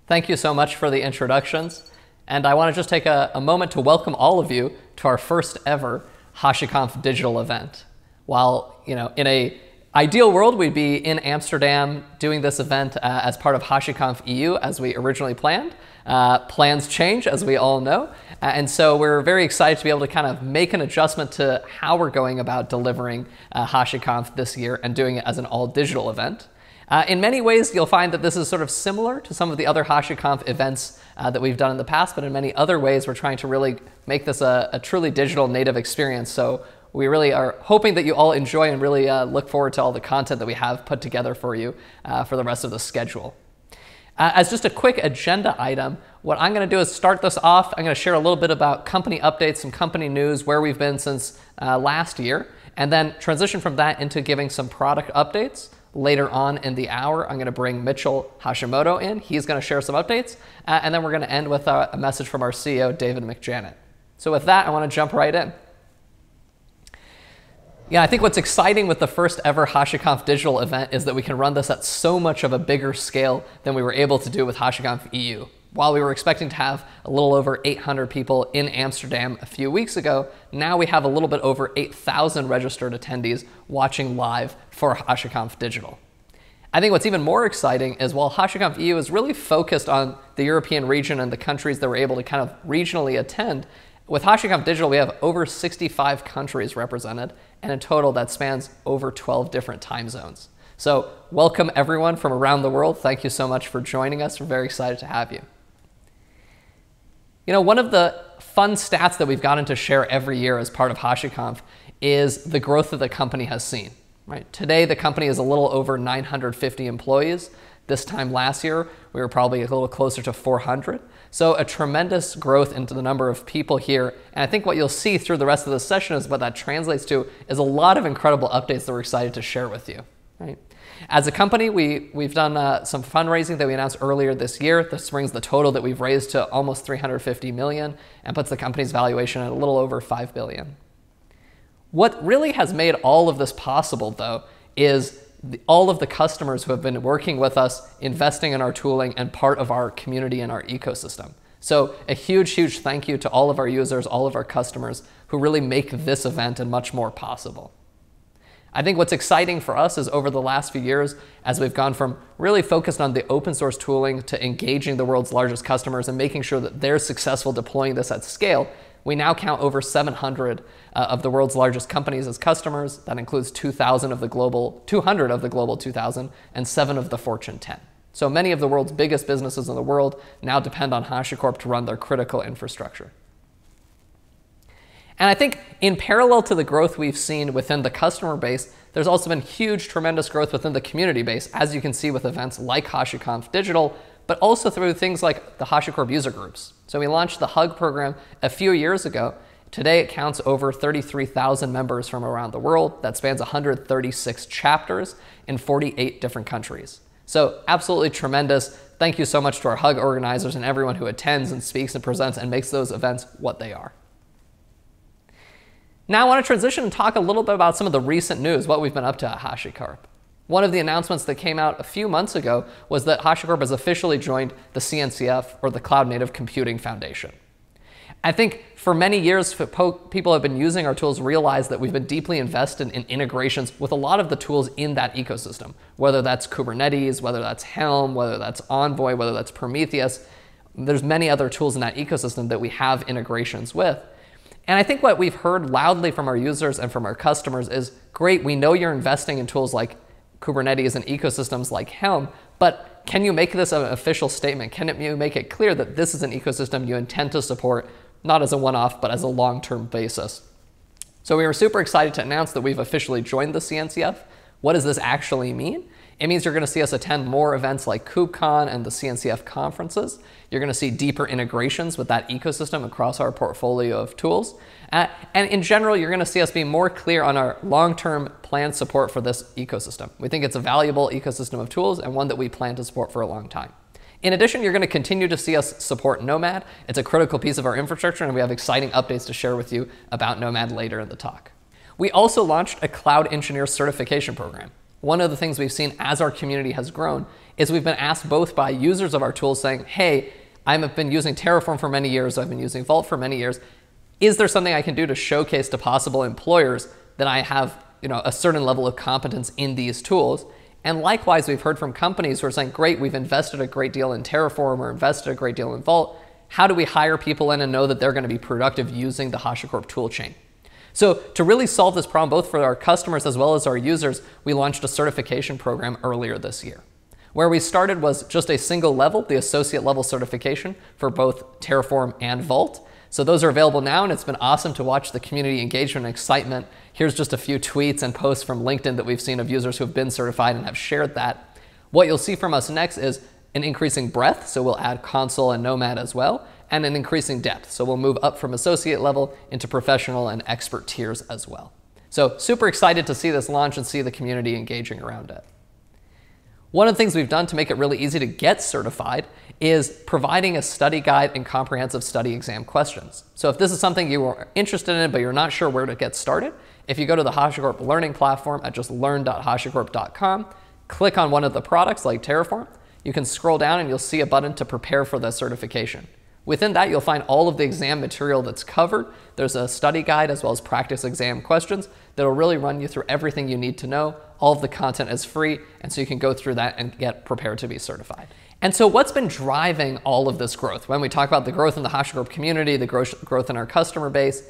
Thank you so much for the introductions. And I want to just take a moment to welcome all of you to our first ever HashiConf Digital event. While, in an ideal world, we'd be in Amsterdam doing this event as part of HashiConf EU as we originally planned. Plans change, as we all know. And so we're very excited to be able to kind of make an adjustment to how we're going about delivering HashiConf this year and doing it as an all-digital event. In many ways, you'll find that this is sort of similar to some of the other HashiConf events that we've done in the past, but in many other ways, we're trying to really make this a truly digital native experience. So we really are hoping that you all enjoy and really look forward to all the content that we have put together for you for the rest of the schedule. As just a quick agenda item, what I'm going to do is start this off. I'm going to share a little bit about company updates, some company news, where we've been since last year, and then transition from that into giving some product updates. Later on in the hour, I'm going to bring Mitchell Hashimoto in. He's going to share some updates, and then we're going to end with a message from our CEO, David McJanet. So with that, I want to jump right in. Yeah, I think what's exciting with the first ever HashiConf Digital event is that we can run this at so much of a bigger scale than we were able to do with HashiConf EU. While we were expecting to have a little over 800 people in Amsterdam a few weeks ago, now we have a little bit over 8,000 registered attendees watching live for HashiConf Digital. I think what's even more exciting is while HashiConf EU is really focused on the European region and the countries that were able to kind of regionally attend, with HashiConf Digital, we have over 65 countries represented, and in total that spans over 12 different time zones. So welcome everyone from around the world. Thank you so much for joining us. We're very excited to have you. One of the fun stats that we've gotten to share every year as part of HashiConf is the growth that the company has seen. Right? Today, the company is a little over 950 employees. This time last year, we were probably a little closer to 400. So a tremendous growth into the number of people here. And I think what you'll see through the rest of the session is what that translates to is a lot of incredible updates that we're excited to share with you. Right? As a company, we've done some fundraising that we announced earlier this year. This brings the total that we've raised to almost 350 million and puts the company's valuation at a little over 5 billion. What really has made all of this possible, though, is all of the customers who have been working with us, investing in our tooling, and part of our community and our ecosystem. So a huge, huge thank you to all of our users, all of our customers who really make this event and much more possible. I think what's exciting for us is over the last few years, as we've gone from really focused on the open source tooling to engaging the world's largest customers and making sure that they're successful deploying this at scale, we now count over 700 of the world's largest companies as customers. That includes 200 of the global 2000 and 7 of the Fortune 10. So many of the world's biggest businesses in the world now depend on HashiCorp to run their critical infrastructure. And I think in parallel to the growth we've seen within the customer base, there's also been huge, tremendous growth within the community base, as you can see with events like HashiConf Digital, but also through things like the HashiCorp user groups. So we launched the Hug program a few years ago. Today it counts over 33,000 members from around the world. That spans 136 chapters in 48 different countries. So absolutely tremendous. Thank you so much to our Hug organizers and everyone who attends and speaks and presents and makes those events what they are. Now I want to transition and talk a little bit about some of the recent news, what we've been up to at HashiCorp. One of the announcements that came out a few months ago was that HashiCorp has officially joined the CNCF, or the Cloud Native Computing Foundation. I think for many years, people have been using our tools realize that we've been deeply invested in integrations with a lot of the tools in that ecosystem, whether that's Kubernetes, whether that's Helm, whether that's Envoy, whether that's Prometheus. There's many other tools in that ecosystem that we have integrations with. And I think what we've heard loudly from our users and from our customers is, great, we know you're investing in tools like Kubernetes and ecosystems like Helm, but can you make this an official statement? Can you make it clear that this is an ecosystem you intend to support, not as a one-off, but as a long-term basis? So we were super excited to announce that we've officially joined the CNCF. What does this actually mean? It means you're going to see us attend more events like KubeCon and the CNCF conferences. You're going to see deeper integrations with that ecosystem across our portfolio of tools. And in general, you're going to see us be more clear on our long-term planned support for this ecosystem. We think it's a valuable ecosystem of tools and one that we plan to support for a long time. In addition, you're going to continue to see us support Nomad. It's a critical piece of our infrastructure, and we have exciting updates to share with you about Nomad later in the talk. We also launched a Cloud Engineer certification program. One of the things we've seen as our community has grown is we've been asked both by users of our tools saying, hey, I've been using Terraform for many years, I've been using Vault for many years. Is there something I can do to showcase to possible employers that I have a certain level of competence in these tools? And likewise, we've heard from companies who are saying, great, we've invested a great deal in Terraform or invested a great deal in Vault. How do we hire people in and know that they're going to be productive using the HashiCorp toolchain? So to really solve this problem, both for our customers as well as our users, we launched a certification program earlier this year. Where we started was just a single level, the associate level certification for both Terraform and Vault. So those are available now, and it's been awesome to watch the community engagement and excitement. Here's just a few tweets and posts from LinkedIn that we've seen of users who have been certified and have shared that. What you'll see from us next is an increasing breadth, so we'll add Consul and Nomad as well, and an increasing depth. So we'll move up from associate level into professional and expert tiers as well. So super excited to see this launch and see the community engaging around it. One of the things we've done to make it really easy to get certified is providing a study guide and comprehensive study exam questions. So if this is something you are interested in, but you're not sure where to get started, if you go to the HashiCorp learning platform at just learn.hashicorp.com, click on one of the products like Terraform, you can scroll down and you'll see a button to prepare for the certification. Within that, you'll find all of the exam material that's covered. There's a study guide as well as practice exam questions that'll really run you through everything you need to know. All of the content is free, and so you can go through that and get prepared to be certified. And so what's been driving all of this growth? When we talk about the growth in the HashiCorp community, the growth in our customer base,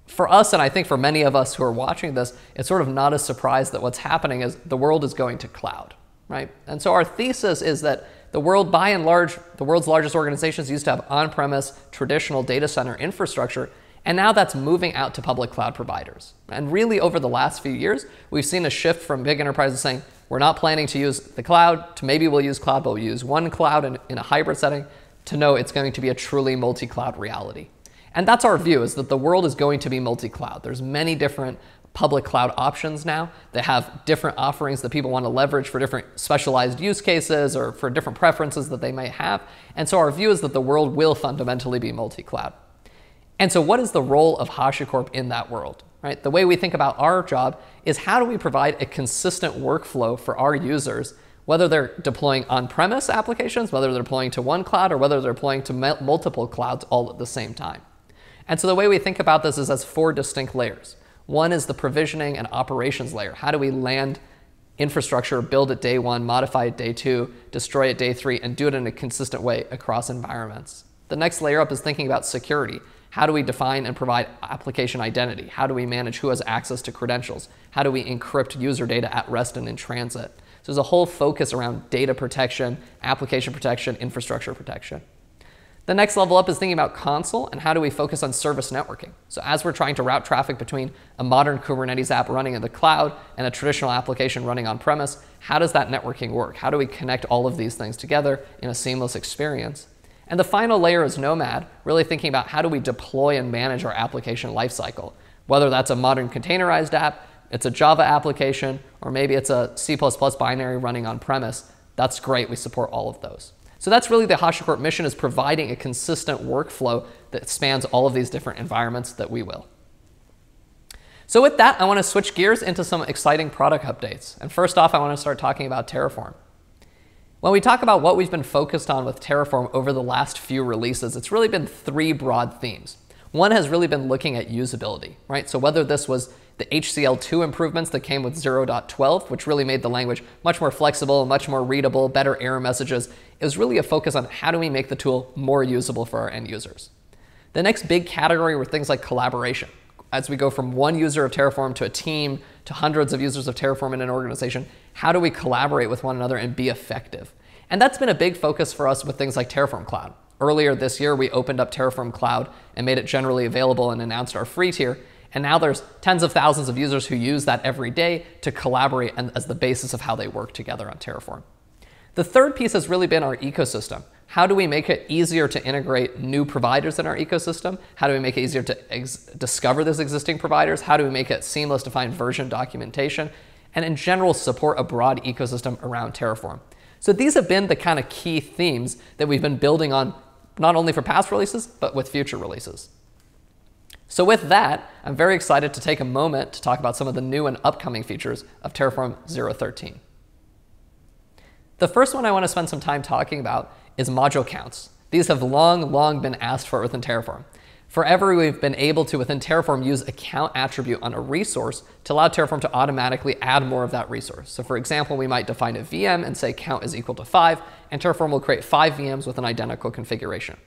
for us, and I think for many of us who are watching this, it's sort of not a surprise that what's happening is the world is going to cloud, right? And so our thesis is that the world, by and large, the world's largest organizations used to have on-premise traditional data center infrastructure, and now that's moving out to public cloud providers. And really over the last few years, we've seen a shift from big enterprises saying, we're not planning to use the cloud, to maybe we'll use cloud, but we'll use one cloud in a hybrid setting, to know it's going to be a truly multi-cloud reality. And that's our view, is that the world is going to be multi-cloud. There's many different public cloud options now that have different offerings that people want to leverage for different specialized use cases or for different preferences that they may have. And so our view is that the world will fundamentally be multi-cloud. And so what is the role of HashiCorp in that world, right? The way we think about our job is how do we provide a consistent workflow for our users, whether they're deploying on-premise applications, whether they're deploying to one cloud, or whether they're deploying to multiple clouds all at the same time. And so the way we think about this is as 4 distinct layers. One is the provisioning and operations layer. How do we land infrastructure, build it day 1, modify it day 2, destroy it day 3, and do it in a consistent way across environments? The next layer up is thinking about security. How do we define and provide application identity? How do we manage who has access to credentials? How do we encrypt user data at rest and in transit? So there's a whole focus around data protection, application protection, infrastructure protection. The next level up is thinking about Consul and how do we focus on service networking. So as we're trying to route traffic between a modern Kubernetes app running in the cloud and a traditional application running on premise, how does that networking work? How do we connect all of these things together in a seamless experience? And the final layer is Nomad, really thinking about how do we deploy and manage our application lifecycle, whether that's a modern containerized app, it's a Java application, or maybe it's a C++ binary running on premise. That's great, we support all of those. So that's really the HashiCorp mission, is providing a consistent workflow that spans all of these different environments that we will. So with that, I want to switch gears into some exciting product updates. And first off, I want to start talking about Terraform. When we talk about what we've been focused on with Terraform over the last few releases, it's really been 3 broad themes. One has really been looking at usability, right? So whether this was the HCL2 improvements that came with 0.12, which really made the language much more flexible, much more readable, better error messages, it was really a focus on how do we make the tool more usable for our end users. The next big category were things like collaboration. As we go from one user of Terraform to a team to hundreds of users of Terraform in an organization, how do we collaborate with one another and be effective? And that's been a big focus for us with things like Terraform Cloud. Earlier this year, we opened up Terraform Cloud and made it generally available and announced our free tier. And now there's tens of thousands of users who use that every day to collaborate as the basis of how they work together on Terraform. The third piece has really been our ecosystem. How do we make it easier to integrate new providers in our ecosystem? How do we make it easier to discover those existing providers? How do we make it seamless to find version documentation? And in general, support a broad ecosystem around Terraform. So these have been the kind of key themes that we've been building on, not only for past releases, but with future releases. So with that, I'm very excited to take a moment to talk about some of the new and upcoming features of Terraform 0.13. The first one I want to spend some time talking about is module counts. These have long been asked for within Terraform. Forever, we've been able to, within Terraform, use a count attribute on a resource to allow Terraform to automatically add more of that resource. So for example, we might define a VM and say count is equal to 5, and Terraform will create 5 VMs with an identical configuration.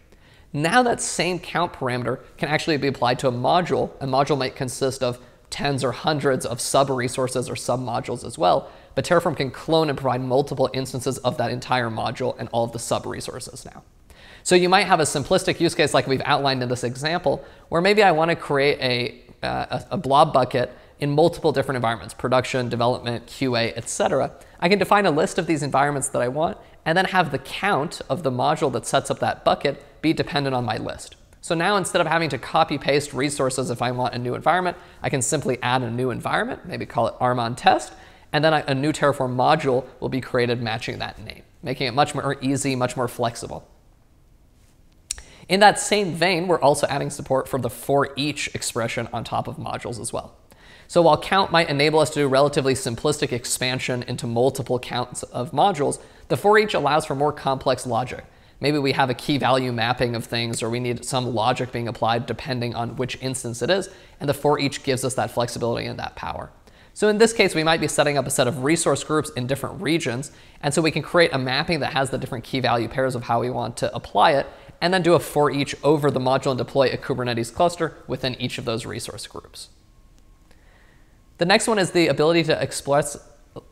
Now that same count parameter can actually be applied to a module. A module might consist of tens or hundreds of sub-resources or sub-modules as well, but Terraform can clone and provide multiple instances of that entire module and all of the sub-resources now. So you might have a simplistic use case like we've outlined in this example, where maybe I want to create a blob bucket in multiple different environments, production, development, QA, etc. I can define a list of these environments that I want, and then have the count of the module that sets up that bucket be dependent on my list. So now instead of having to copy paste resources if I want a new environment, I can simply add a new environment, maybe call it Armon test, and then a new Terraform module will be created matching that name, making it much more easy, much more flexible. In that same vein, we're also adding support for the for each expression on top of modules as well. So while count might enable us to do relatively simplistic expansion into multiple counts of modules, the for each allows for more complex logic. Maybe we have a key value mapping of things, or we need some logic being applied depending on which instance it is, and the for each gives us that flexibility and that power. So in this case, we might be setting up a set of resource groups in different regions, and so we can create a mapping that has the different key value pairs of how we want to apply it, and then do a for each over the module and deploy a Kubernetes cluster within each of those resource groups. The next one is the ability to express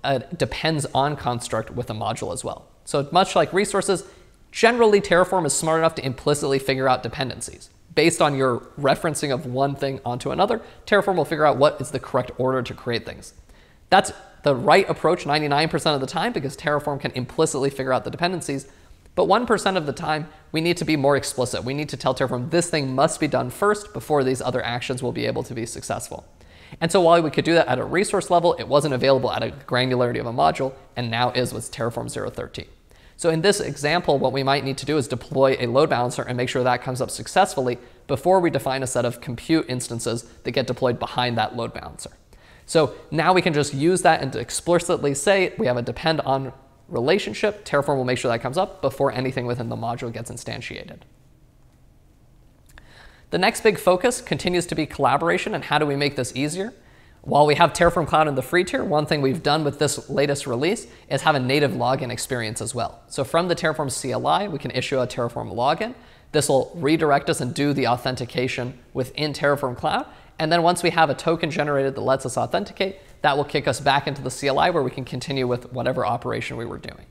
a depends on construct with a module as well. So much like resources, generally Terraform is smart enough to implicitly figure out dependencies. Based on your referencing of one thing onto another, Terraform will figure out what is the correct order to create things. That's the right approach 99% of the time because Terraform can implicitly figure out the dependencies. But 1% of the time, we need to be more explicit. We need to tell Terraform this thing must be done first before these other actions will be able to be successful. And so while we could do that at a resource level, it wasn't available at a granularity of a module, and now is with Terraform 0.13. So in this example, what we might need to do is deploy a load balancer and make sure that comes up successfully before we define a set of compute instances that get deployed behind that load balancer. So now we can just use that and explicitly say we have a depend on relationship. Terraform will make sure that comes up before anything within the module gets instantiated. The next big focus continues to be collaboration and how do we make this easier. While we have Terraform Cloud in the free tier, one thing we've done with this latest release is have a native login experience as well. So from the Terraform CLI, we can issue a Terraform login. This will redirect us and do the authentication within Terraform Cloud. And then once we have a token generated that lets us authenticate, that will kick us back into the CLI where we can continue with whatever operation we were doing.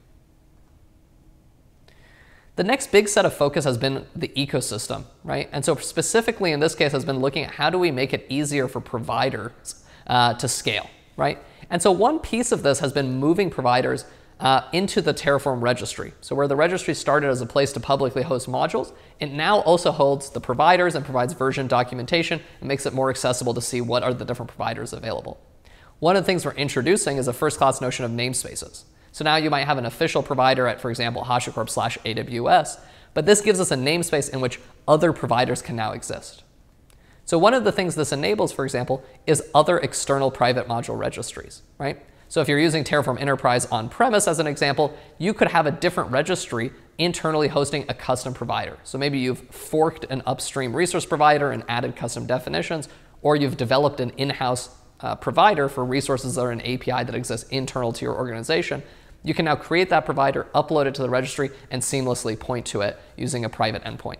The next big set of focus has been the ecosystem, right? And so specifically in this case has been looking at how do we make it easier for providers to scale, right? And so one piece of this has been moving providers into the Terraform registry. So where the registry started as a place to publicly host modules, it now also holds the providers and provides version documentation and makes it more accessible to see what are the different providers available. One of the things we're introducing is a first-class notion of namespaces. So now you might have an official provider at, for example, HashiCorp/AWS, but this gives us a namespace in which other providers can now exist. So one of the things this enables, for example, is other external private module registries, right? So if you're using Terraform Enterprise on-premise as an example, you could have a different registry internally hosting a custom provider. So maybe you've forked an upstream resource provider and added custom definitions, or you've developed an in-house provider for resources that are an API that exists internal to your organization. You can now create that provider, upload it to the registry, and seamlessly point to it using a private endpoint.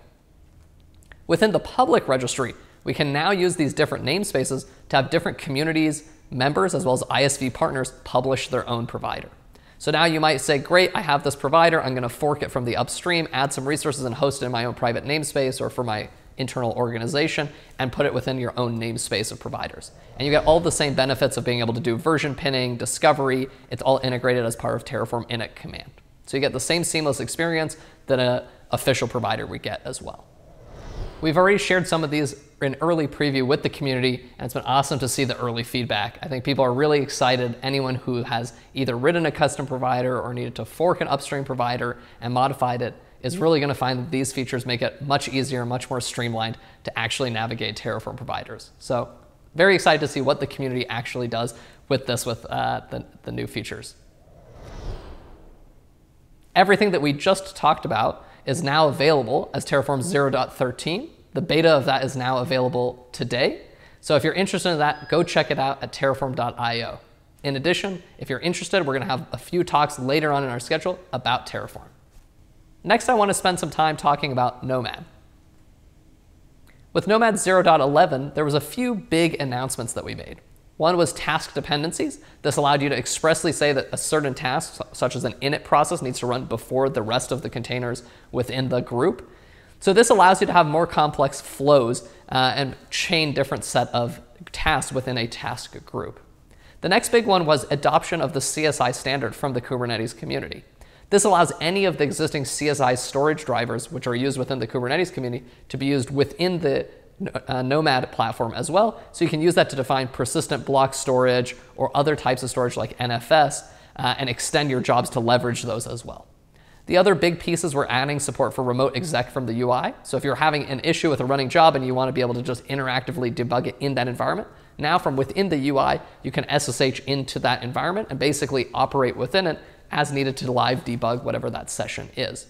Within the public registry, we can now use these different namespaces to have different communities, members, as well as ISV partners publish their own provider. So now you might say, great, I have this provider, I'm going to fork it from the upstream, add some resources and host it in my own private namespace or for my internal organization and put it within your own namespace of providers. And you get all the same benefits of being able to do version pinning, discovery. It's all integrated as part of Terraform init command. So you get the same seamless experience that an official provider would get as well. We've already shared some of these in early preview with the community, and it's been awesome to see the early feedback. I think people are really excited. Anyone who has either written a custom provider or needed to fork an upstream provider and modified it is really going to find that these features make it much easier, much more streamlined to actually navigate Terraform providers. So very excited to see what the community actually does with this, with the new features. Everything that we just talked about is now available as Terraform 0.13. The beta of that is now available today. So if you're interested in that, go check it out at terraform.io. In addition, if you're interested, we're going to have a few talks later on in our schedule about Terraform. Next, I want to spend some time talking about Nomad. With Nomad 0.11, there was a few big announcements that we made. One was task dependencies. This allowed you to expressly say that a certain task, such as an init process, needs to run before the rest of the containers within the group. So this allows you to have more complex flows and chain different set of tasks within a task group. The next big one was adoption of the CSI standard from the Kubernetes community. This allows any of the existing CSI storage drivers, which are used within the Kubernetes community, to be used within the Nomad platform as well. So you can use that to define persistent block storage or other types of storage like NFS and extend your jobs to leverage those as well. The other big pieces were adding support for remote exec from the UI. So if you're having an issue with a running job and you want to be able to just interactively debug it in that environment, now from within the UI, you can SSH into that environment and basically operate within it as needed to live debug whatever that session is.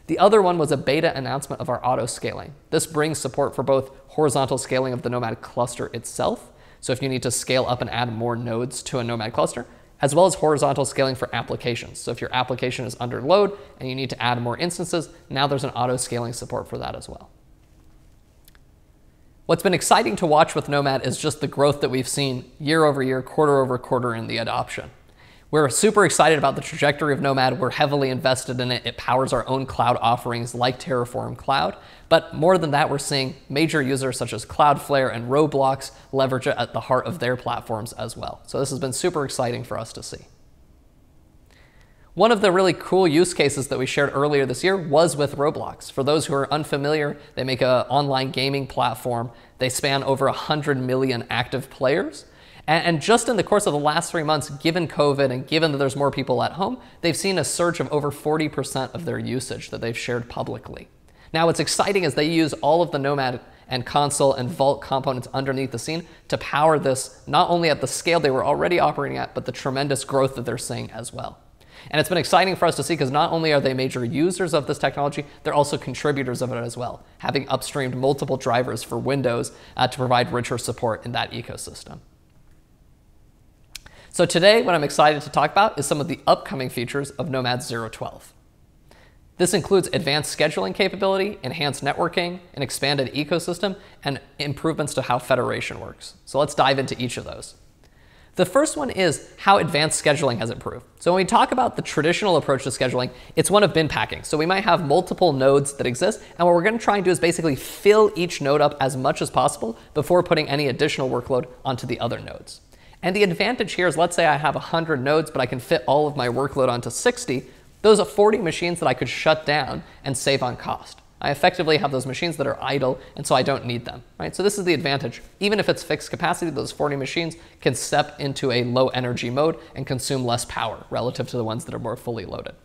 The other one was a beta announcement of our auto scaling. This brings support for both horizontal scaling of the Nomad cluster itself, so if you need to scale up and add more nodes to a Nomad cluster, as well as horizontal scaling for applications. So if your application is under load and you need to add more instances, now there's an auto scaling support for that as well. What's been exciting to watch with Nomad is just the growth that we've seen year over year, quarter over quarter in the adoption. We're super excited about the trajectory of Nomad. We're heavily invested in it. It powers our own cloud offerings like Terraform Cloud. But more than that, we're seeing major users such as Cloudflare and Roblox leverage it at the heart of their platforms as well. So this has been super exciting for us to see. One of the really cool use cases that we shared earlier this year was with Roblox. For those who are unfamiliar, they make an online gaming platform. They span over 100 million active players. And just in the course of the last 3 months, given COVID and given that there's more people at home, they've seen a surge of over 40% of their usage that they've shared publicly. Now, what's exciting is they use all of the Nomad and Consul and Vault components underneath the scene to power this, not only at the scale they were already operating at, but the tremendous growth that they're seeing as well. And it's been exciting for us to see because not only are they major users of this technology, they're also contributors of it as well, having upstreamed multiple drivers for Windows to provide richer support in that ecosystem. So today, what I'm excited to talk about is some of the upcoming features of Nomad 0.12. This includes advanced scheduling capability, enhanced networking, an expanded ecosystem, and improvements to how federation works. So let's dive into each of those. The first one is how advanced scheduling has improved. So when we talk about the traditional approach to scheduling, it's one of bin packing. So we might have multiple nodes that exist, and what we're going to try and do is basically fill each node up as much as possible before putting any additional workload onto the other nodes. And the advantage here is, let's say I have 100 nodes, but I can fit all of my workload onto 60. Those are 40 machines that I could shut down and save on cost. I effectively have those machines that are idle, and so I don't need them, right? So this is the advantage. Even if it's fixed capacity, those 40 machines can step into a low energy mode and consume less power relative to the ones that are more fully loaded.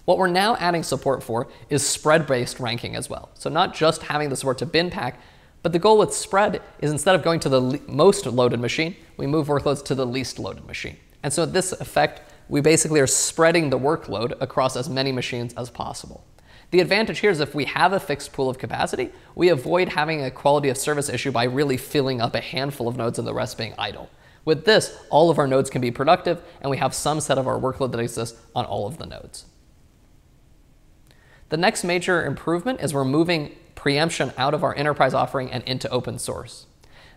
What we're now adding support for is spread-based ranking as well. So not just having the support to bin pack, but the goal with spread is instead of going to the most loaded machine, we move workloads to the least loaded machine. And so this effect, we basically are spreading the workload across as many machines as possible. The advantage here is if we have a fixed pool of capacity, we avoid having a quality of service issue by really filling up a handful of nodes and the rest being idle. With this, all of our nodes can be productive, and we have some set of our workload that exists on all of the nodes. The next major improvement is we're moving preemption out of our enterprise offering and into open source.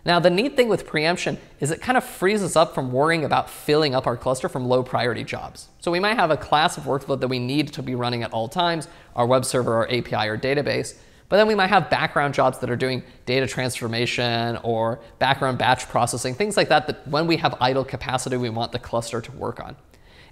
Now, the neat thing with preemption is it kind of frees us up from worrying about filling up our cluster from low priority jobs. So we might have a class of workload that we need to be running at all times, our web server, our API, or database, but then we might have background jobs that are doing data transformation or background batch processing, things like that, that when we have idle capacity, we want the cluster to work on.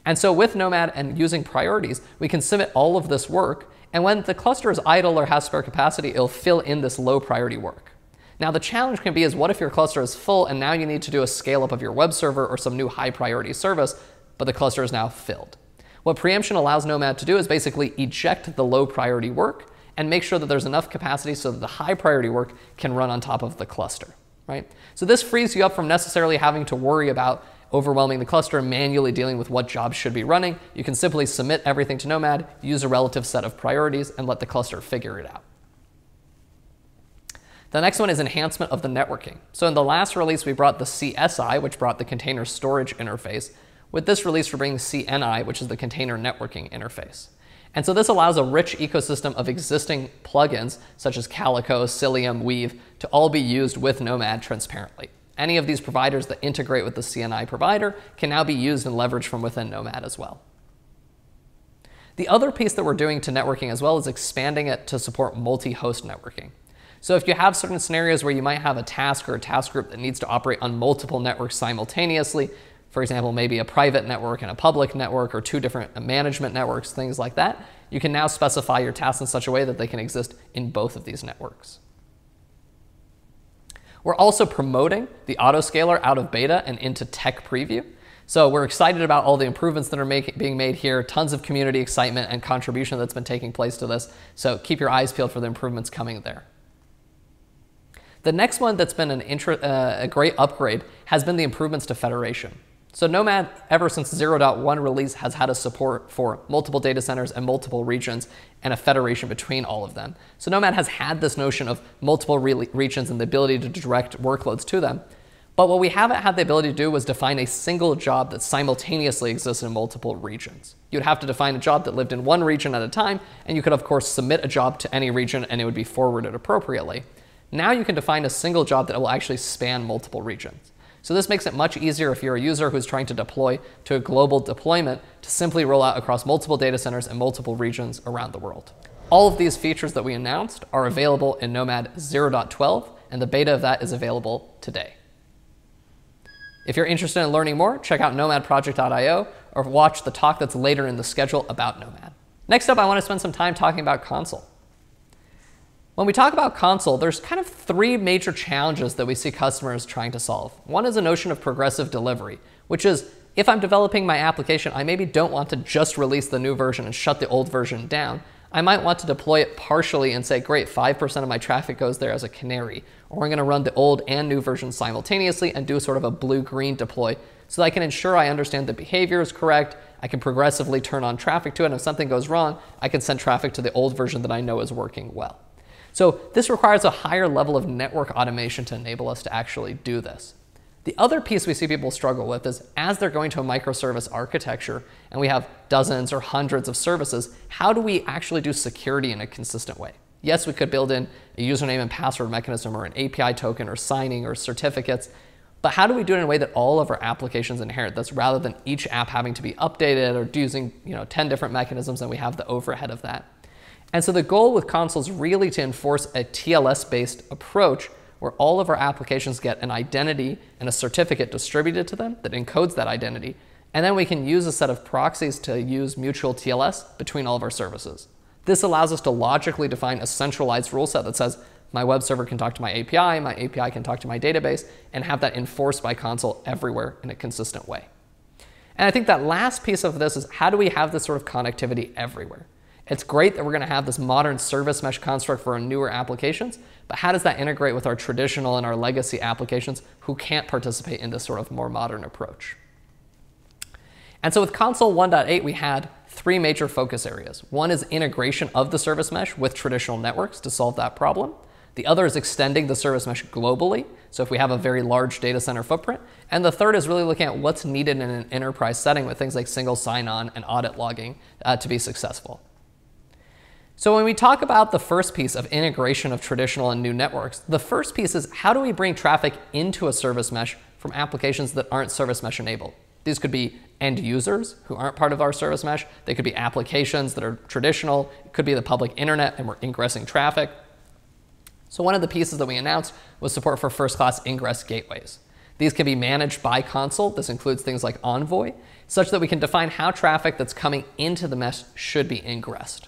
And so with Nomad and using priorities, we can submit all of this work, and when the cluster is idle or has spare capacity, it'll fill in this low priority work. Now the challenge can be is what if your cluster is full and now you need to do a scale up of your web server or some new high priority service, but the cluster is now filled. What preemption allows Nomad to do is basically eject the low priority work and make sure that there's enough capacity so that the high priority work can run on top of the cluster, right? So this frees you up from necessarily having to worry about overwhelming the cluster, manually dealing with what jobs should be running. You can simply submit everything to Nomad, use a relative set of priorities, and let the cluster figure it out. The next one is enhancement of the networking. So in the last release, we brought the CSI, which brought the container storage interface. With this release, we're bringing CNI, which is the container networking interface. And so this allows a rich ecosystem of existing plugins, such as Calico, Cilium, Weave, to all be used with Nomad transparently. Any of these providers that integrate with the CNI provider can now be used and leveraged from within Nomad as well. The other piece that we're doing to networking as well is expanding it to support multi-host networking. So if you have certain scenarios where you might have a task or a task group that needs to operate on multiple networks simultaneously, for example, maybe a private network and a public network or two different management networks, things like that, you can now specify your tasks in such a way that they can exist in both of these networks. We're also promoting the autoscaler out of beta and into tech preview. So we're excited about all the improvements that are being made here, tons of community excitement and contribution that's been taking place to this. So keep your eyes peeled for the improvements coming there. The next one that's been a great upgrade has been the improvements to federation. So Nomad, ever since 0.1 release, has had a support for multiple data centers and multiple regions and a federation between all of them. So Nomad has had this notion of multiple regions and the ability to direct workloads to them. But what we haven't had the ability to do was define a single job that simultaneously exists in multiple regions. You'd have to define a job that lived in one region at a time, and you could, of course, submit a job to any region and it would be forwarded appropriately. Now you can define a single job that will actually span multiple regions. So this makes it much easier if you're a user who's trying to deploy to a global deployment to simply roll out across multiple data centers and multiple regions around the world. All of these features that we announced are available in Nomad 0.12, and the beta of that is available today. If you're interested in learning more, check out nomadproject.io or watch the talk that's later in the schedule about Nomad. Next up, I want to spend some time talking about Consul. When we talk about Consul, there's kind of three major challenges that we see customers trying to solve. One is a notion of progressive delivery, which is if I'm developing my application, I maybe don't want to just release the new version and shut the old version down. I might want to deploy it partially and say, great, 5% of my traffic goes there as a canary, or I'm going to run the old and new version simultaneously and do sort of a blue-green deploy so that I can ensure I understand the behavior is correct, I can progressively turn on traffic to it, and if something goes wrong, I can send traffic to the old version that I know is working well. So this requires a higher level of network automation to enable us to actually do this. The other piece we see people struggle with is as they're going to a microservice architecture and we have dozens or hundreds of services, how do we actually do security in a consistent way? Yes, we could build in a username and password mechanism or an API token or signing or certificates, but how do we do it in a way that all of our applications inherit this rather than each app having to be updated or using 10 different mechanisms and we have the overhead of that? And so the goal with Consul is really to enforce a TLS-based approach where all of our applications get an identity and a certificate distributed to them that encodes that identity. And then we can use a set of proxies to use mutual TLS between all of our services. This allows us to logically define a centralized rule set that says my web server can talk to my API can talk to my database, and have that enforced by Consul everywhere in a consistent way. And I think that last piece of this is how do we have this sort of connectivity everywhere? It's great that we're going to have this modern service mesh construct for our newer applications, but how does that integrate with our traditional and our legacy applications who can't participate in this sort of more modern approach? And so with Consul 1.8, we had three major focus areas. One is integration of the service mesh with traditional networks to solve that problem. The other is extending the service mesh globally, so if we have a very large data center footprint. And the third is really looking at what's needed in an enterprise setting with things like single sign-on and audit logging to be successful. So when we talk about the first piece of integration of traditional and new networks, the first piece is how do we bring traffic into a service mesh from applications that aren't service mesh enabled? These could be end users who aren't part of our service mesh. They could be applications that are traditional. It could be the public internet and we're ingressing traffic. So one of the pieces that we announced was support for first-class ingress gateways. These can be managed by Consul. This includes things like Envoy, such that we can define how traffic that's coming into the mesh should be ingressed.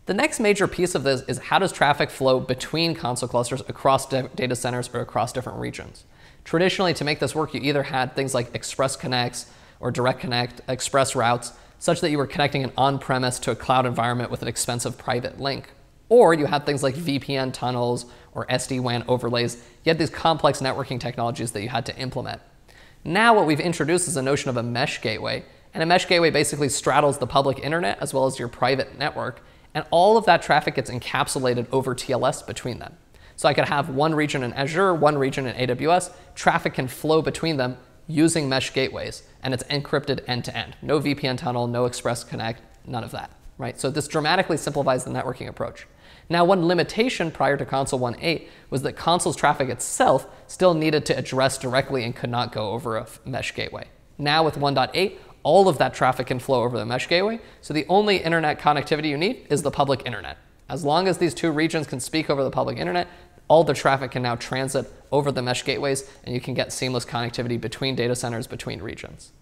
The next major piece of this is how does traffic flow between Consul clusters across data centers or across different regions? Traditionally, to make this work, you either had things like express connects or direct connect, express routes, such that you were connecting an on-premise to a cloud environment with an expensive private link. Or you had things like VPN tunnels or SD-WAN overlays. You had these complex networking technologies that you had to implement. Now what we've introduced is a notion of a mesh gateway, and a mesh gateway basically straddles the public internet as well as your private network, and all of that traffic gets encapsulated over TLS between them. So I could have one region in Azure, one region in AWS. Traffic can flow between them using mesh gateways, and it's encrypted end-to-end. No VPN tunnel, no Express Connect, none of that, right? So this dramatically simplifies the networking approach. Now, one limitation prior to Consul 1.8 was that Consul's traffic itself still needed to address directly and could not go over a mesh gateway. Now with 1.8, all of that traffic can flow over the mesh gateway, so the only internet connectivity you need is the public internet. As long as these two regions can speak over the public internet, all the traffic can now transit over the mesh gateways, and you can get seamless connectivity between data centers, between regions.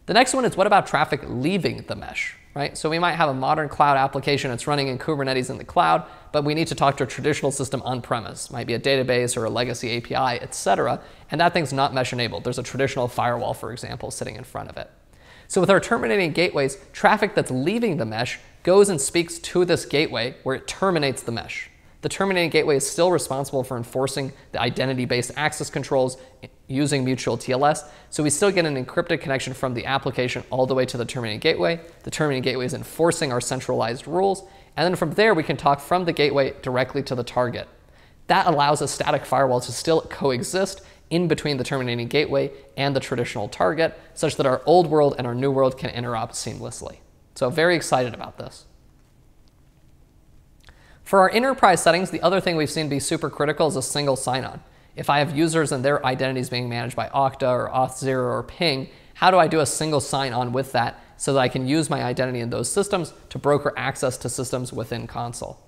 The next one is, what about traffic leaving the mesh, right? So we might have a modern cloud application that's running in Kubernetes in the cloud, but we need to talk to a traditional system on-premise. Might be a database or a legacy API, etc. And that thing's not mesh enabled. There's a traditional firewall, for example, sitting in front of it. So with our terminating gateways, traffic that's leaving the mesh goes and speaks to this gateway where it terminates the mesh. The terminating gateway is still responsible for enforcing the identity-based access controls using mutual TLS, so we still get an encrypted connection from the application all the way to the terminating gateway. The terminating gateway is enforcing our centralized rules, and then from there we can talk from the gateway directly to the target. That allows a static firewall to still coexist in between the terminating gateway and the traditional target, such that our old world and our new world can interop seamlessly. So very excited about this. For our enterprise settings, the other thing we've seen be super critical is a single sign-on. If I have users and their identities being managed by Okta or Auth0 or Ping, how do I do a single sign-on with that so that I can use my identity in those systems to broker access to systems within Consul?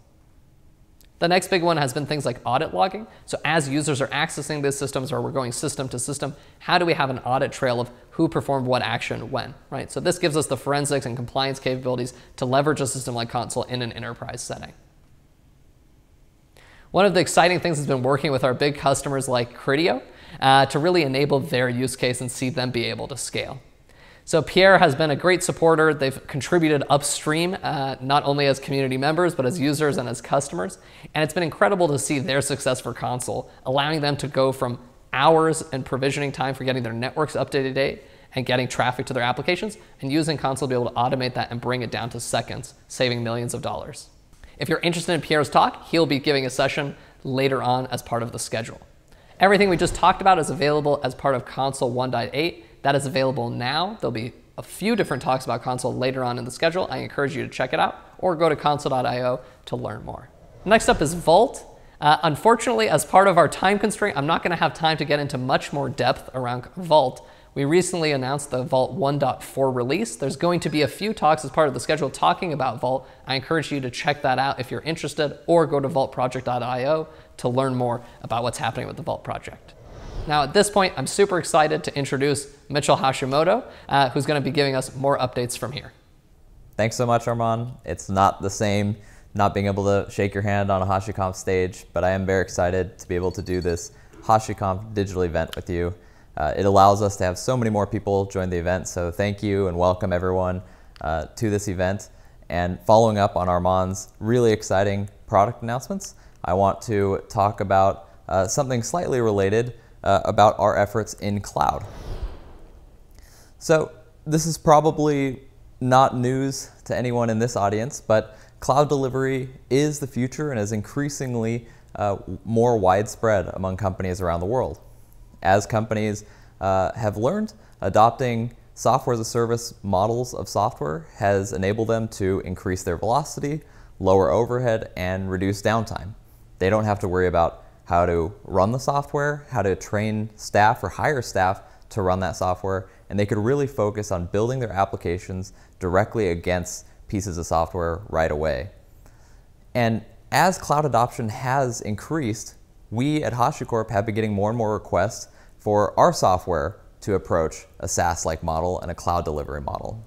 The next big one has been things like audit logging. So as users are accessing these systems or we're going system to system, how do we have an audit trail of who performed what action when, right? So this gives us the forensics and compliance capabilities to leverage a system like Consul in an enterprise setting. One of the exciting things has been working with our big customers like Criteo to really enable their use case and see them be able to scale. So Pierre has been a great supporter. They've contributed upstream, not only as community members, but as users and as customers. And it's been incredible to see their success for Consul, allowing them to go from hours and provisioning time for getting their networks up to date and getting traffic to their applications, and using Consul to be able to automate that and bring it down to seconds, saving millions of dollars. If you're interested in Pierre's talk, he'll be giving a session later on as part of the schedule. Everything we just talked about is available as part of Consul 1.8. That is available now. There'll be a few different talks about Consul later on in the schedule. I encourage you to check it out or go to consul.io to learn more. Next up is Vault. Unfortunately, as part of our time constraint, I'm not going to have time to get into much more depth around Vault. We recently announced the Vault 1.4 release. There's going to be a few talks as part of the schedule talking about Vault. I encourage you to check that out if you're interested, or go to vaultproject.io to learn more about what's happening with the Vault project. Now at this point, I'm super excited to introduce Mitchell Hashimoto, who's going to be giving us more updates from here. Thanks so much, Armand. It's not the same not being able to shake your hand on a HashiConf stage, but I am very excited to be able to do this HashiConf digital event with you. It allows us to have so many more people join the event, so thank you and welcome everyone to this event. And following up on Armand's really exciting product announcements, I want to talk about something slightly related about our efforts in cloud. So this is probably not news to anyone in this audience, but cloud delivery is the future and is increasingly more widespread among companies around the world. As companies have learned, adopting software as a service models of software has enabled them to increase their velocity, lower overhead, and reduce downtime. They don't have to worry about how to run the software, how to train staff or hire staff to run that software, and they could really focus on building their applications directly against pieces of software right away. And as cloud adoption has increased, we at HashiCorp have been getting more and more requests for our software to approach a SaaS-like model and a cloud delivery model.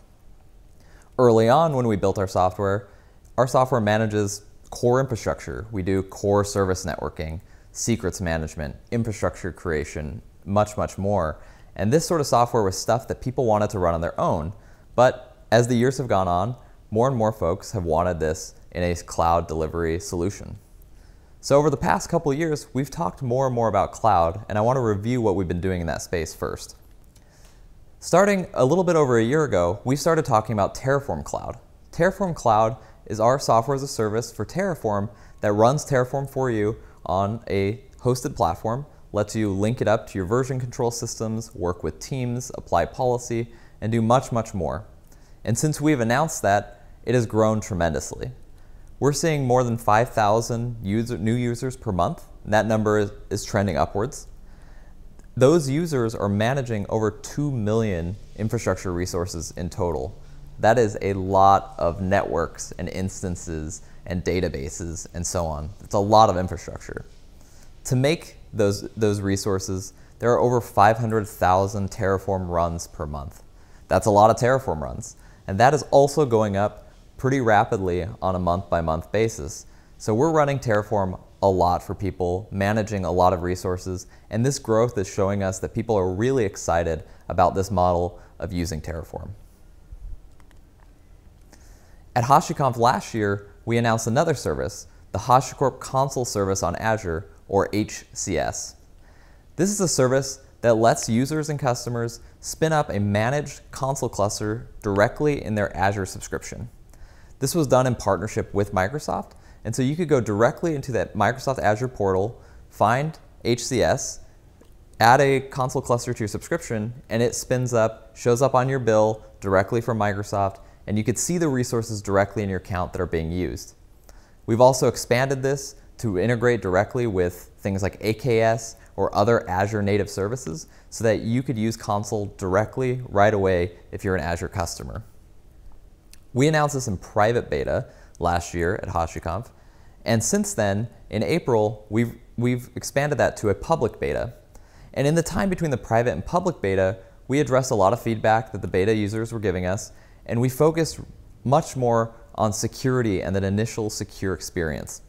Early on when we built our software manages core infrastructure. We do core service networking, secrets management, infrastructure creation, much, much more. And this sort of software was stuff that people wanted to run on their own. But as the years have gone on, more and more folks have wanted this in a cloud delivery solution. So over the past couple of years, we've talked more and more about cloud, and I want to review what we've been doing in that space first. Starting a little bit over a year ago, we started talking about Terraform Cloud. Terraform Cloud is our software as a service for Terraform that runs Terraform for you on a hosted platform, lets you link it up to your version control systems, work with teams, apply policy, and do much, much more. And since we've announced that, it has grown tremendously. We're seeing more than 5,000 new users per month, and that number is trending upwards. Those users are managing over 2 million infrastructure resources in total. That is a lot of networks and instances and databases and so on. It's a lot of infrastructure. To make those resources, there are over 500,000 Terraform runs per month. That's a lot of Terraform runs. And that is also going up pretty rapidly on a month-by-month basis. So we're running Terraform a lot for people, managing a lot of resources, and this growth is showing us that people are really excited about this model of using Terraform. At HashiConf last year, we announced another service, the HashiCorp Consul service on Azure, or HCS. This is a service that lets users and customers spin up a managed Consul cluster directly in their Azure subscription. This was done in partnership with Microsoft, and so you could go directly into that Microsoft Azure portal, find HCS, add a Consul cluster to your subscription, and it spins up, shows up on your bill directly from Microsoft, and you could see the resources directly in your account that are being used. We've also expanded this to integrate directly with things like AKS or other Azure native services so that you could use Consul directly right away if you're an Azure customer. We announced this in private beta last year at HashiConf, and since then, in April, we've expanded that to a public beta. And in the time between the private and public beta, we addressed a lot of feedback that the beta users were giving us, and we focused much more on security and that initial secure experience.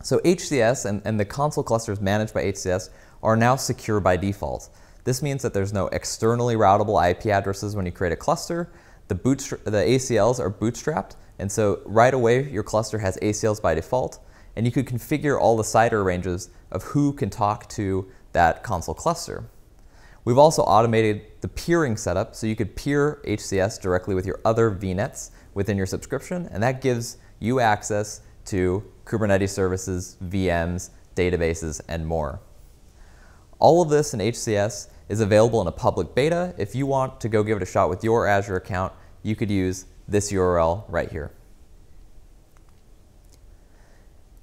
So HCS and the Consul clusters managed by HCS are now secure by default. This means that there's no externally routable IP addresses when you create a cluster. The ACLs are bootstrapped, and so right away your cluster has ACLs by default, and you could configure all the CIDR ranges of who can talk to that Consul cluster. We've also automated the peering setup, so you could peer HCS directly with your other VNets within your subscription, and that gives you access to Kubernetes services, VMs, databases, and more. All of this in HCS is available in a public beta. If you want to go give it a shot with your Azure account, you could use this URL right here.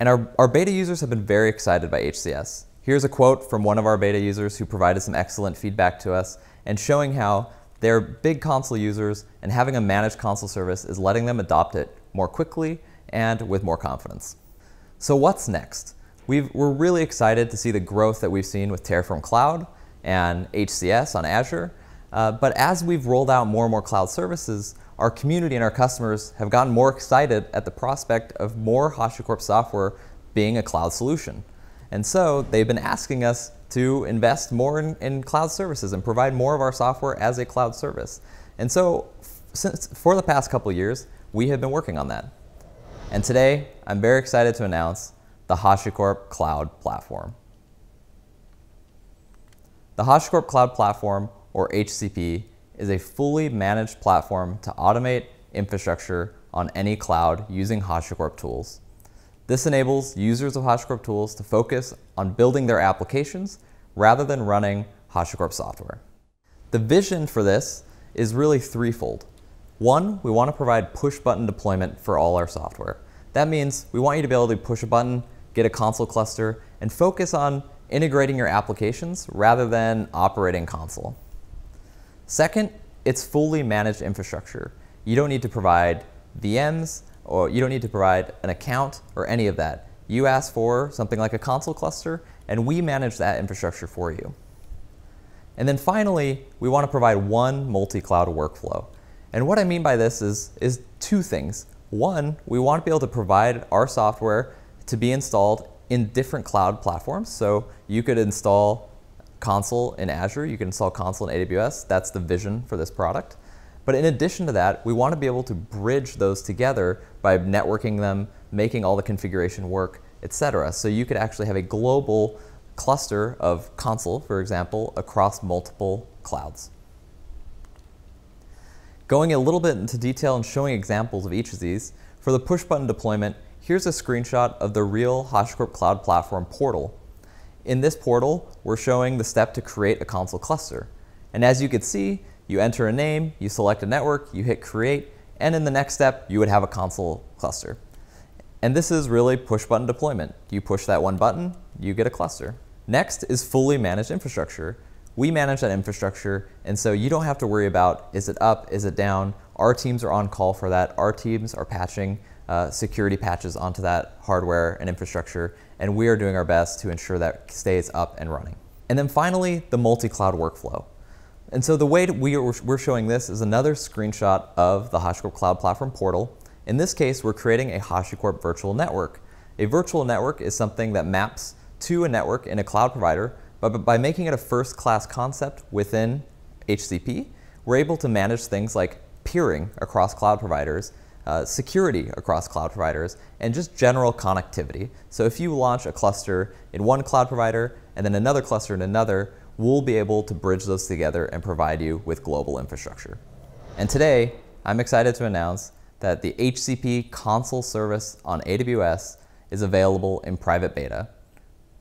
And our beta users have been very excited by HCS. Here's a quote from one of our beta users who provided some excellent feedback to us and showing how they're big Consul users and having a managed Consul service is letting them adopt it more quickly and with more confidence. So what's next? We're really excited to see the growth that we've seen with Terraform Cloud and HCS on Azure. But as we've rolled out more and more cloud services, our community and our customers have gotten more excited at the prospect of more HashiCorp software being a cloud solution. And so they've been asking us to invest more in cloud services and provide more of our software as a cloud service. And so for the past couple of years, we have been working on that. And today, I'm very excited to announce the HashiCorp Cloud Platform. The HashiCorp Cloud Platform, or HCP, is a fully managed platform to automate infrastructure on any cloud using HashiCorp tools. This enables users of HashiCorp tools to focus on building their applications rather than running HashiCorp software. The vision for this is really threefold. One, we want to provide push-button deployment for all our software. That means we want you to be able to push a button, get a Consul cluster, and focus on integrating your applications rather than operating Consul. Second, it's fully managed infrastructure. You don't need to provide VMs, or you don't need to provide an account or any of that. You ask for something like a Consul cluster, and we manage that infrastructure for you. And then finally, we want to provide one multi-cloud workflow. And what I mean by this is two things. One, we want to be able to provide our software to be installed in different cloud platforms. So you could install Consul in Azure, you can install Consul in AWS. That's the vision for this product. But in addition to that, we want to be able to bridge those together by networking them, making all the configuration work, etc. So you could actually have a global cluster of Consul, for example, across multiple clouds. Going a little bit into detail and showing examples of each of these, for the push button deployment, here's a screenshot of the real HashiCorp Cloud Platform portal. In this portal, we're showing the step to create a Consul cluster. And as you can see, you enter a name, you select a network, you hit create, and in the next step, you would have a Consul cluster. And this is really push button deployment. You push that one button, you get a cluster. Next is fully managed infrastructure. We manage that infrastructure, and so you don't have to worry about, is it up, is it down? Our teams are on call for that. Our teams are patching security patches onto that hardware and infrastructure, and we are doing our best to ensure that stays up and running. And then finally, the multi-cloud workflow. And so the way we're showing this is another screenshot of the HashiCorp Cloud Platform portal. In this case, we're creating a HashiCorp virtual network. A virtual network is something that maps to a network in a cloud provider, but by making it a first-class concept within HCP, we're able to manage things like peering across cloud providers, security across cloud providers, and just general connectivity. So if you launch a cluster in one cloud provider and then another cluster in another, we'll be able to bridge those together and provide you with global infrastructure. And today, I'm excited to announce that the HCP Consul service on AWS is available in private beta.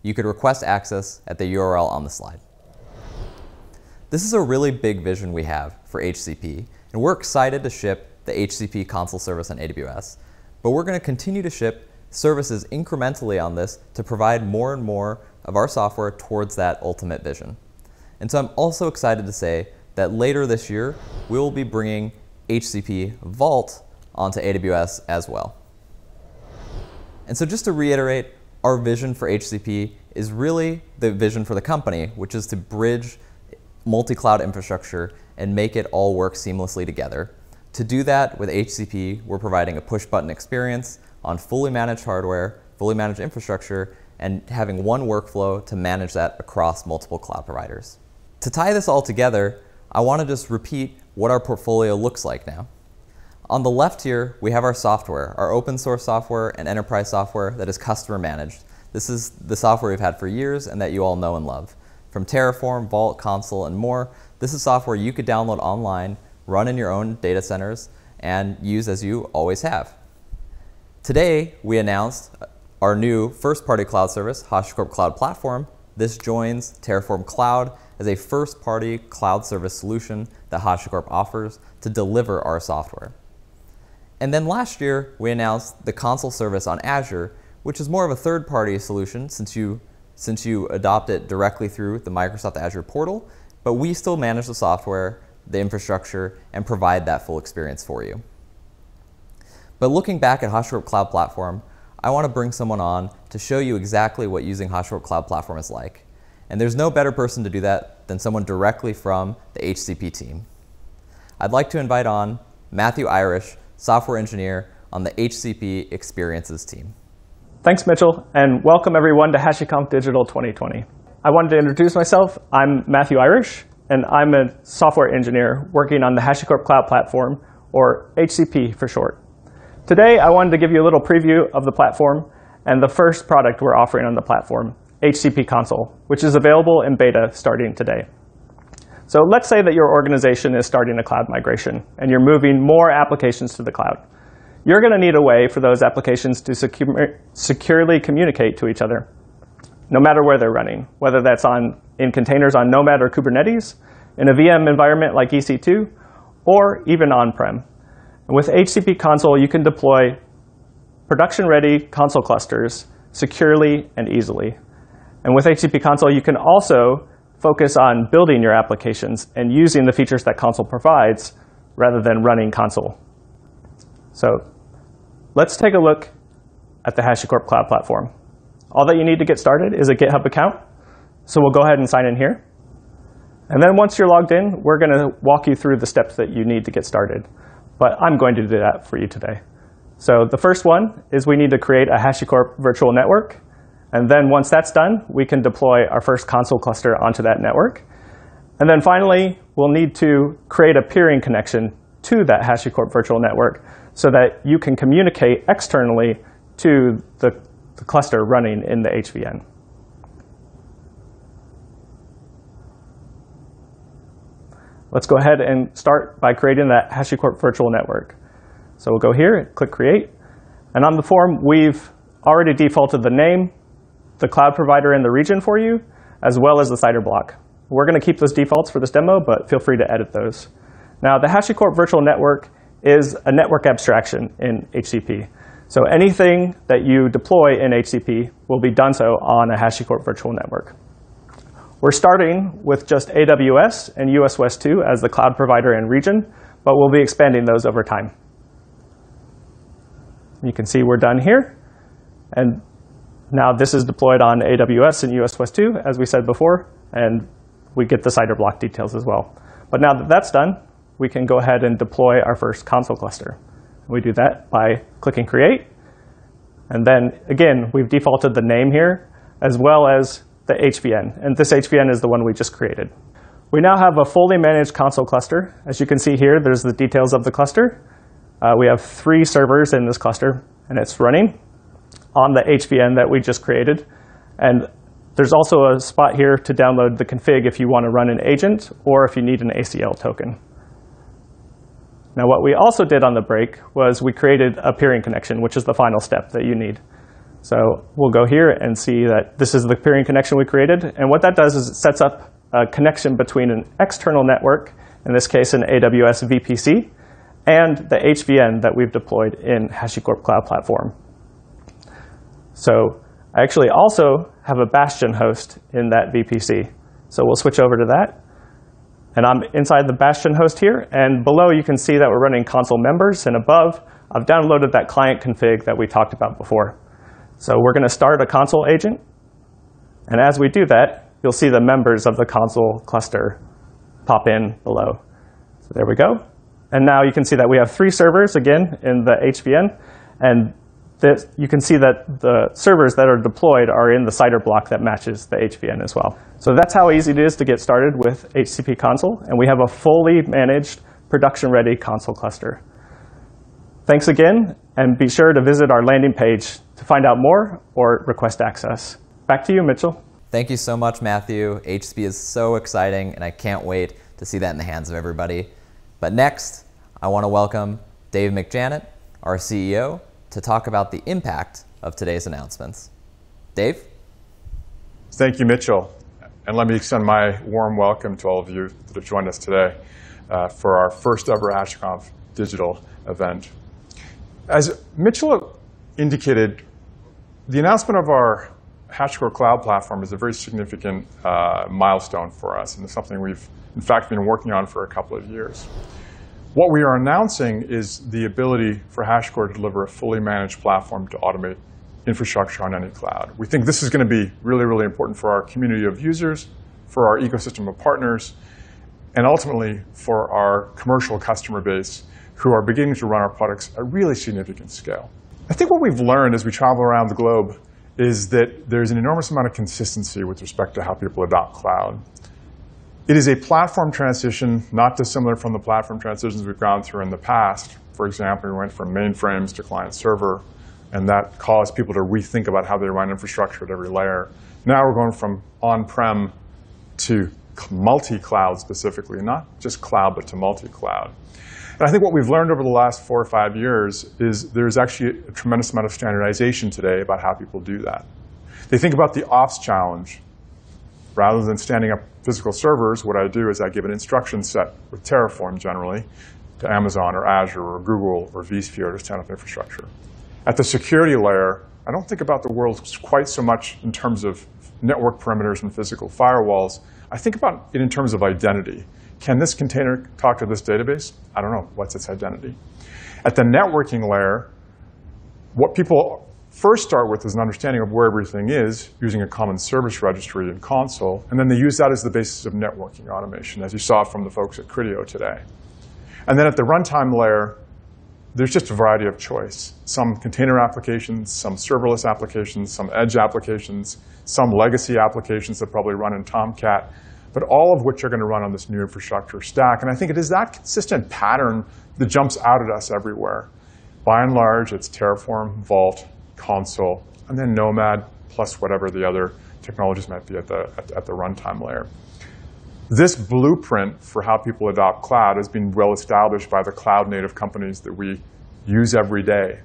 You could request access at the URL on the slide. This is a really big vision we have for HCP, and we're excited to ship the HCP Consul service on AWS, but we're going to continue to ship services incrementally on this to provide more and more of our software towards that ultimate vision. And so I'm also excited to say that later this year, we will be bringing HCP Vault onto AWS as well. And so just to reiterate, our vision for HCP is really the vision for the company, which is to bridge multi-cloud infrastructure and make it all work seamlessly together. To do that with HCP, we're providing a push-button experience on fully managed hardware, fully managed infrastructure, and having one workflow to manage that across multiple cloud providers. To tie this all together, I want to just repeat what our portfolio looks like now. On the left here, we have our software, our open source software and enterprise software that is customer managed. This is the software we've had for years and that you all know and love. From Terraform, Vault, Consul, and more, this is software you could download online, run in your own data centers, and use as you always have. Today, we announced our new first-party cloud service, HashiCorp Cloud Platform. This joins Terraform Cloud as a first-party cloud service solution that HashiCorp offers to deliver our software. And then last year, we announced the Consul service on Azure, which is more of a third-party solution since you adopt it directly through the Microsoft Azure portal, but we still manage the software, the infrastructure, and provide that full experience for you. But looking back at HashiCorp Cloud Platform, I want to bring someone on to show you exactly what using HashiCorp Cloud Platform is like. And there's no better person to do that than someone directly from the HCP team. I'd like to invite on Matthew Irish, software engineer on the HCP Experiences team. Thanks, Mitchell, and welcome everyone to HashiConf Digital 2020. I wanted to introduce myself. I'm Matthew Irish, and I'm a software engineer working on the HashiCorp Cloud Platform, or HCP for short. Today, I wanted to give you a little preview of the platform and the first product we're offering on the platform, HCP Consul, which is available in beta starting today. So let's say that your organization is starting a cloud migration, and you're moving more applications to the cloud. You're going to need a way for those applications to securely communicate to each other, no matter where they're running, whether that's in containers on Nomad or Kubernetes, in a VM environment like EC2, or even on-prem. With HCP Consul, you can deploy production-ready Consul clusters securely and easily. And with HCP Consul, you can also focus on building your applications and using the features that Consul provides rather than running Consul. So let's take a look at the HashiCorp Cloud Platform. All that you need to get started is a GitHub account. So we'll go ahead and sign in here. And then once you're logged in, we're going to walk you through the steps that you need to get started. But I'm going to do that for you today. So the first one is we need to create a HashiCorp virtual network. And then once that's done, we can deploy our first Consul cluster onto that network. And then finally, we'll need to create a peering connection to that HashiCorp virtual network so that you can communicate externally to the the cluster running in the HVN. Let's go ahead and start by creating that HashiCorp virtual network. So we'll go here, click Create. And on the form, we've already defaulted the name, the cloud provider and the region for you, as well as the CIDR block. We're going to keep those defaults for this demo, but feel free to edit those. Now, the HashiCorp virtual network is a network abstraction in HCP. So anything that you deploy in HCP will be done so on a HashiCorp virtual network. We're starting with just AWS and US West 2 as the cloud provider and region, but we'll be expanding those over time. You can see we're done here. And now this is deployed on AWS and US West 2, as we said before, and we get the CIDR block details as well. But now that that's done, we can go ahead and deploy our first Consul cluster. We do that by clicking Create. And then, again, we've defaulted the name here, as well as the HVN. And this HVN is the one we just created. We now have a fully managed Consul cluster. As you can see here, there's the details of the cluster. We have 3 servers in this cluster, and it's running on the HVN that we just created. And there's also a spot here to download the config if you want to run an agent or if you need an ACL token. Now, what we also did on the break was we created a peering connection, which is the final step that you need. So we'll go here and see that this is the peering connection we created. And what that does is it sets up a connection between an external network, in this case an AWS VPC, and the HVN that we've deployed in HashiCorp Cloud Platform. So I actually also have a Bastion host in that VPC. So we'll switch over to that. And I'm inside the Bastion host here. And below, you can see that we're running Consul members. And above, I've downloaded that client config that we talked about before. So we're going to start a Consul agent. And as we do that, you'll see the members of the Consul cluster pop in below. So there we go. And now you can see that we have 3 servers, again, in the HVN. And you can see that the servers that are deployed are in the CIDR block that matches the HVN as well. So that's how easy it is to get started with HCP Consul. And we have a fully managed, production-ready Consul cluster. Thanks again, and be sure to visit our landing page to find out more or request access. Back to you, Mitchell. Thank you so much, Matthew. HCP is so exciting, and I can't wait to see that in the hands of everybody. But next, I want to welcome Dave McJanet, our CEO, to talk about the impact of today's announcements. Dave? Thank you, Mitchell. And let me extend my warm welcome to all of you that have joined us today for our first ever HashiConf Digital event. As Mitchell indicated, the announcement of our HashiCorp Cloud Platform is a very significant milestone for us, and it's something we've, in fact, been working on for a couple of years. What we are announcing is the ability for HashiCorp to deliver a fully managed platform to automate infrastructure on any cloud. We think this is going to be really, really important for our community of users, for our ecosystem of partners, and ultimately for our commercial customer base who are beginning to run our products at really significant scale. I think what we've learned as we travel around the globe is that there's an enormous amount of consistency with respect to how people adopt cloud. It is a platform transition not dissimilar from the platform transitions we've gone through in the past. For example, we went from mainframes to client server, and that caused people to rethink about how they run infrastructure at every layer. Now we're going from on-prem to multi-cloud specifically, not just cloud, but to multi-cloud. And I think what we've learned over the last 4 or 5 years is there's actually a tremendous amount of standardization today about how people do that. They think about the ops challenge. Rather than standing up physical servers, what I do is I give an instruction set with Terraform generally to Amazon or Azure or Google or vSphere to stand up infrastructure. At the security layer, I don't think about the world quite so much in terms of network perimeters and physical firewalls. I think about it in terms of identity. Can this container talk to this database? I don't know. What's its identity? At the networking layer, what people first start with is an understanding of where everything is using a common service registry in Consul, and then they use that as the basis of networking automation, as you saw from the folks at Criteo today. And then at the runtime layer, there's just a variety of choice. Some container applications, some serverless applications, some edge applications, some legacy applications that probably run in Tomcat, but all of which are going to run on this new infrastructure stack. And I think it is that consistent pattern that jumps out at us everywhere. By and large, it's Terraform, Vault, Consul, and then Nomad, plus whatever the other technologies might be at the runtime layer. This blueprint for how people adopt cloud has been well established by the cloud-native companies that we use every day.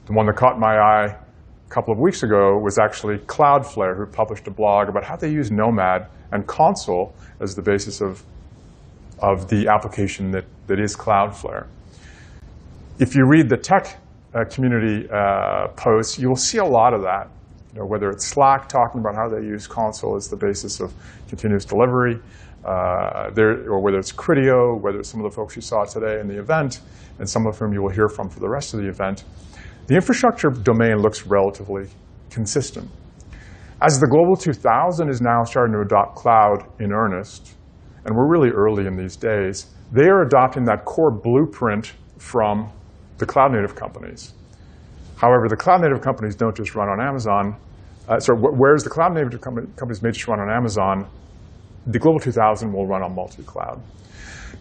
The one that caught my eye a couple of weeks ago was actually Cloudflare, who published a blog about how they use Nomad and Consul as the basis of the application that is Cloudflare. If you read the tech community posts, you will see a lot of that. Whether it's Slack talking about how they use Consul as the basis of continuous delivery, or whether it's Criteo, whether it's some of the folks you saw today in the event, and some of whom you will hear from for the rest of the event, the infrastructure domain looks relatively consistent. As the Global 2000 is now starting to adopt cloud in earnest, and we're really early in these days, they are adopting that core blueprint from the cloud-native companies. However, the cloud-native companies don't just run on Amazon. Whereas the cloud-native companies may just run on Amazon, the Global 2000 will run on multi-cloud.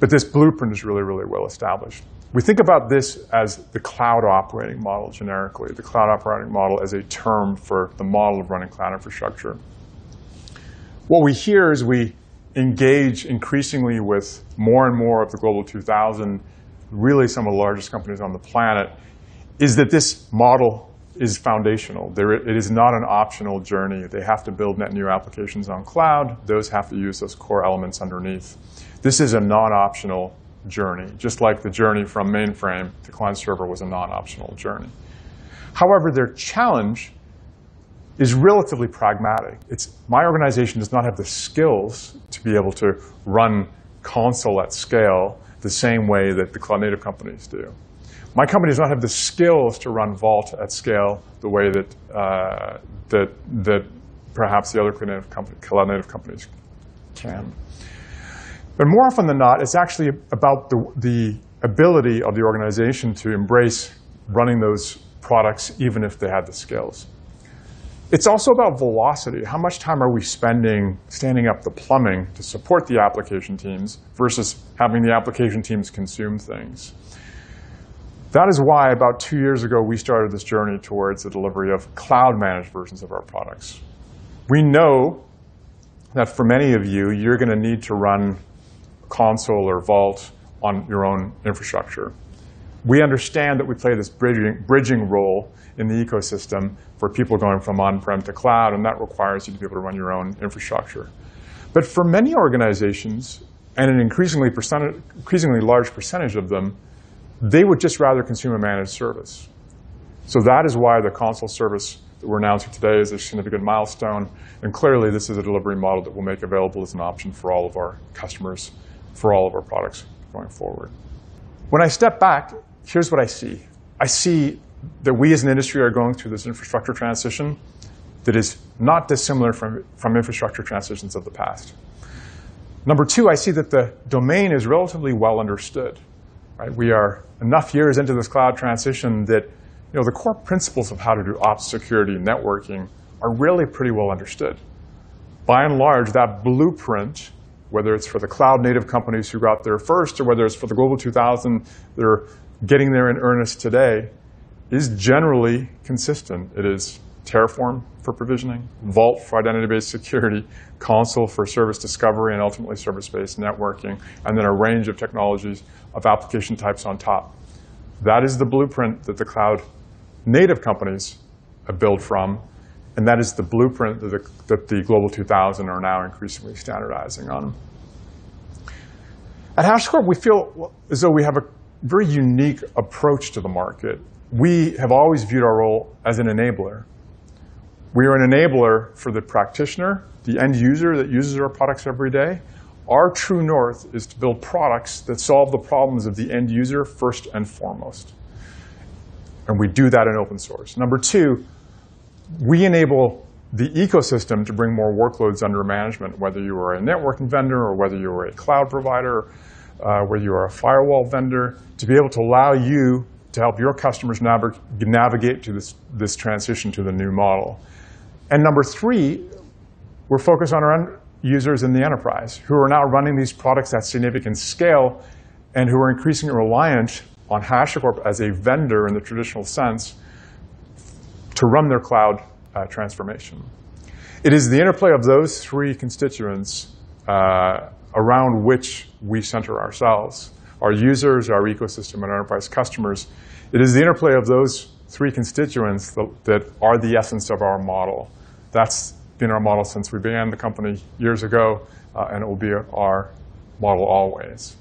But this blueprint is really, really well established. We think about this as the cloud operating model generically, the cloud operating model as a term for the model of running cloud infrastructure. What we hear as we engage increasingly with more and more of the Global 2000, really some of the largest companies on the planet, is that this model is foundational. It is not an optional journey. They have to build net new applications on cloud. Those have to use those core elements underneath. This is a non-optional journey, just like the journey from mainframe to client server was a non-optional journey. However, their challenge is relatively pragmatic. My organization does not have the skills to be able to run Consul at scale the same way that the cloud-native companies do. My company does not have the skills to run Vault at scale the way that perhaps the other cloud-native companies can. But more often than not, it's actually about the ability of the organization to embrace running those products even if they had the skills. It's also about velocity. How much time are we spending standing up the plumbing to support the application teams versus having the application teams consume things? That is why about 2 years ago we started this journey towards the delivery of cloud-managed versions of our products. We know that for many of you, you're going to need to run Consul or Vault on your own infrastructure. We understand that we play this bridging role in the ecosystem for people going from on-prem to cloud, and that requires you to be able to run your own infrastructure. But for many organizations, and an increasingly large percentage of them, they would just rather consume a managed service. So that is why the Consul service that we're announcing today is a significant milestone. And clearly, this is a delivery model that we'll make available as an option for all of our customers, for all of our products going forward. When I step back, here's what I see. I see that we as an industry are going through this infrastructure transition that is not dissimilar from infrastructure transitions of the past. Number two, I see that the domain is relatively well understood. Right? We are enough years into this cloud transition that the core principles of how to do ops security and networking are really pretty well understood. By and large, that blueprint, whether it's for the cloud-native companies who got there first or whether it's for the Global 2000 that are getting there in earnest today, is generally consistent. It is Terraform for provisioning, Vault for identity-based security, Consul for service discovery and ultimately service-based networking, and then a range of technologies of application types on top. That is the blueprint that the cloud-native companies build from, and that is the blueprint that the Global 2000 are now increasingly standardizing on. At HashiCorp, we feel as though we have a very unique approach to the market. We have always viewed our role as an enabler. We are an enabler for the practitioner, the end user that uses our products every day. Our true north is to build products that solve the problems of the end user first and foremost. And we do that in open source. Number two, we enable the ecosystem to bring more workloads under management, whether you are a networking vendor or whether you are a cloud provider, whether you are a firewall vendor, to be able to allow you to help your customers navigate to this transition to the new model. And number three, we're focused on our end users in the enterprise who are now running these products at significant scale and who are increasingly reliant on HashiCorp as a vendor in the traditional sense to run their cloud transformation. It is the interplay of those three constituents around which we center ourselves. Our users, our ecosystem, and our enterprise customers. It is the interplay of those three constituents that are the essence of our model. That's been our model since we began the company years ago, and it will be our model always.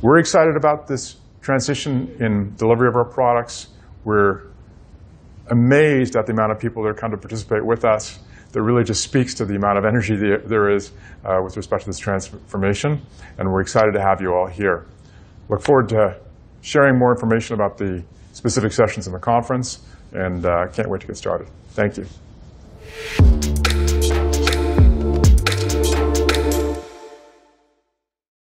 We're excited about this transition in delivery of our products. We're amazed at the amount of people that come to participate with us. That really just speaks to the amount of energy there is with respect to this transformation, and we're excited to have you all here. Look forward to sharing more information about the specific sessions in the conference, and can't wait to get started. Thank you.